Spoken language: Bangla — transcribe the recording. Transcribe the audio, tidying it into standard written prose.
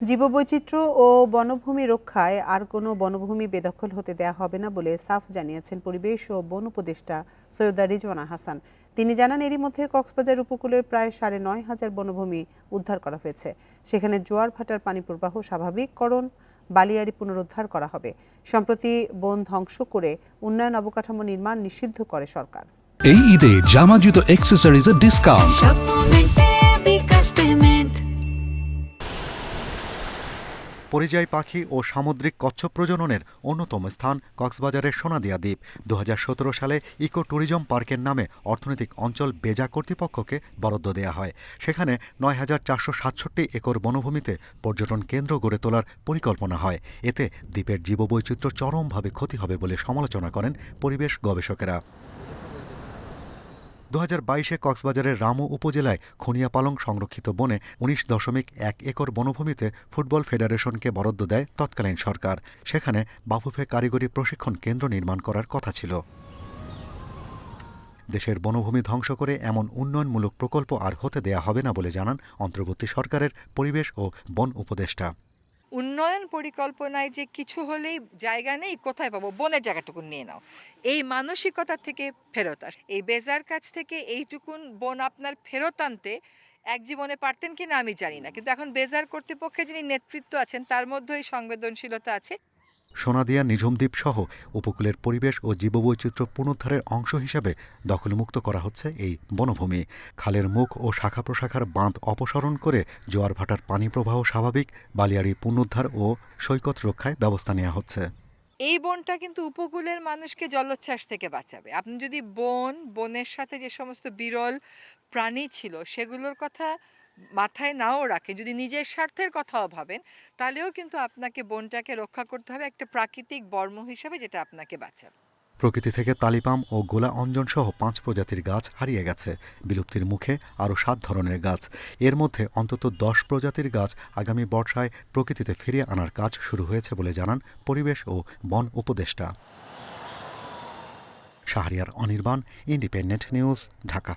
জীববৈচিত্র্য ও বনভূমি রক্ষায় আর কোনো বনভূমি বেদখল হতে দেয়া হবে না বলে সাফ জানিয়েছেন পরিবেশ ও বন উপদেষ্টা সৈয়দা রিজওয়ানা হাসান। তিনি জানান, এরই মধ্যে কক্সবাজার উপকূলের প্রায় ৯,৫০০ বনভূমি উদ্ধার করা হয়েছে। সেখানে জোয়ার ভাটার পানি প্রবাহ স্বাভাবিককরণ, বালিয়াড়ি পুনরুদ্ধার করা হবে। সম্প্রতি বন ধ্বংস করে উন্নয়ন অবকাঠামো নির্মাণ নিষিদ্ধ করে সরকার। এই ঈদে জামা জুতো অ্যাক্সেসরিজের ডিসকাউন্ট। পরিযায়ী পাখি ও সামুদ্রিক কচ্ছপ প্রজননের অন্যতম স্থান কক্সবাজারের সোনাদিয়া দ্বীপ। ২০১৭ সালে ইকো ট্যুরিজম পার্কের নামে অর্থনৈতিক অঞ্চল বেজা কর্তৃপক্ষকে বরাদ্দ দেয়া হয়। সেখানে ৯,৪৬৭ একর বনভূমিতে পর্যটন কেন্দ্র গড়ে তোলার পরিকল্পনা হয়। এতে দ্বীপের জীববৈচিত্র্য চরমভাবে ক্ষতি হবে বলে সমালোচনা করেন পরিবেশ গবেষকেরা। ২০২২-এ কক্সবাজারের রামু উপজেলায় খুনিয়াপালং সংরক্ষিত বনে ১৯.১ একর বনভূমিতে ফুটবল ফেডারেশনকে বরাদ্দ দেয় তৎকালীন সরকার। সেখানে বাফুফে কারিগরি প্রশিক্ষণ কেন্দ্র নির্মাণ করার কথা ছিল। দেশের বনভূমি ধ্বংস করে এমন উন্নয়নমূলক প্রকল্প আর হতে দেয়া হবে না বলে জানান অন্তর্বর্তী সরকারের পরিবেশ ও বন উপদেষ্টা। উন্নয়ন পরিকল্পনায় যে কিছু হলেই জায়গা নেই, কোথায় পাবো, বনের জায়গাটুকু নিয়ে নাও, এই মানসিকতা থেকে ফেরত আস। এই বেজার কাছ থেকে এইটুকুন বন আপনার ফেরত আনতে এক জীবনে পারতেন কিনা আমি জানি না, কিন্তু এখন বেজার কর্তৃপক্ষে যিনি নেতৃত্ব আছেন তার মধ্যেই সংবেদনশীলতা আছে। সোনাদিয়া নিঝুম দ্বীপ সহ উপকূলের পরিবেশ ও জীববৈচিত্র্য পুনরুদ্ধারের অংশ হিসেবে দখলমুক্ত করা হচ্ছে এই বনভূমি। খালের মুখ ও শাখা প্রশাখার বাঁধ অপসারণ করে জোয়ার ভাটার পানি প্রবাহ স্বাভাবিক, বালিয়াড়ি পুনরুদ্ধার ও সৈকত রক্ষায় ব্যবস্থা নেওয়া হচ্ছে। এই বনটা কিন্তু উপকূলের মানুষকে জলোচ্ছ্বাস থেকে বাঁচাবে। আপনি যদি বনের সাথে যে সমস্ত বিরল প্রাণী ছিল সেগুলোর কথা মাথায় নাও রাখে, যদি নিজের স্বার্থের কথাও ভাবেন, তাহলেও কিন্তু আপনাকে বনটাকে রক্ষা করতে হবে একটা প্রাকৃতিক বর্ম হিসেবে, যেটা আপনাকে বাঁচাবে। প্রকৃতি থেকে তালিপাম ও গোলা অঞ্জন সহ ৫ প্রজাতির গাছ হারিয়ে গেছে। বিলুপ্তির মুখে আরও ৭ ধরনের গাছ। এর মধ্যে অন্তত ১০ প্রজাতির গাছ আগামী বর্ষায় প্রকৃতিতে ফিরিয়ে আনার কাজ শুরু হয়েছে বলে জানান পরিবেশ ও বন উপদেষ্টা। Shahriar Anirban, independent news, Dhaka.